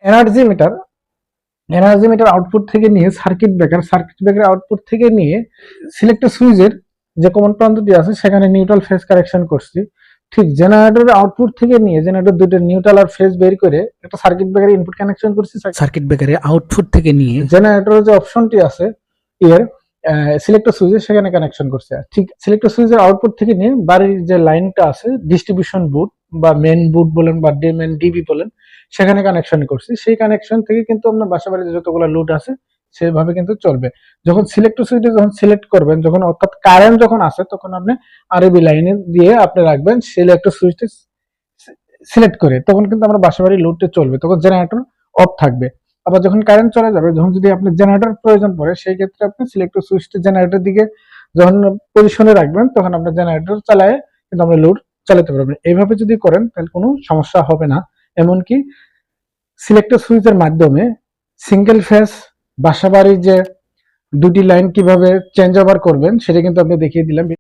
Energy meter output থেকে নিয়ে circuit breaker output থেকে নিয়ে সিলেক্টর সুইচের যে কমন প্রান্তটি আছে সেখানে নিউট্রাল ফেজ কারেকশন করছি। ঠিক জেনারেটরের আউটপুট থেকে নিয়ে জেনারেটর দুটো নিউট্রাল আর ফেজ বের করে একটা সার্কিট ব্রেকারে ইনপুট কানেকশন করছি। সার্কিট ব্রেকারে আউটপুট থেকে নিয়ে জেনারেটরের যে অপশনটি আছে এর সিলেক্টর সুইচে সেখানে কানেকশন করছে। ঠিক সিলেক্টর সুইচের আউটপুট থেকে নিয়ে বাড়ির যে লাইনটা আছে ডিস্ট্রিবিউশন বোর্ড বা মেন বোর্ড বলেন বা মেন ডিবি বলেন সেখানে কানেকশন করছি। সেই কানেকশন থেকে কিন্তু আপনার বাসা বাড়িতে যতগুলো লোড আছে সেভাবে কিন্তু চলবে। যখন সিলেক্টর সুইচে যখন সিলেক্ট করবেন, যখন অর্থাৎ কারেন্ট যখন আসে তখন আপনি আরবি লাইনে দিয়ে আপনি রাখবেন সিলেক্টর সুইচটি সিলেক্ট করে, তখন কিন্তু আমরা বাসা বাড়ির লোডটা চলবে, তখন জেনারেটর অফ থাকবে। আবার যখন কারেন্ট চলে যাবে, যখন যদি আপনি জেনারেটর প্রয়োজন পড়ে সেই ক্ষেত্রে আপনি সিলেক্টর সুইচটি জেনারেটর দিকে যখন পজিশনে রাখবেন তখন আপনার জেনারেটর চালায় কিন্তু আমরা লোড চালাতে পারবেন। এইভাবে যদি করেন তাহলে কোনো সমস্যা হবে না। এমনকি সিলেক্টর সুইচের মাধ্যমে সিঙ্গেল ফেজ বাসাবাড়ির যে দুটি লাইন কিভাবে চেঞ্জ ওভার করবেন সেটা কিন্তু আমি দেখিয়ে দিলাম।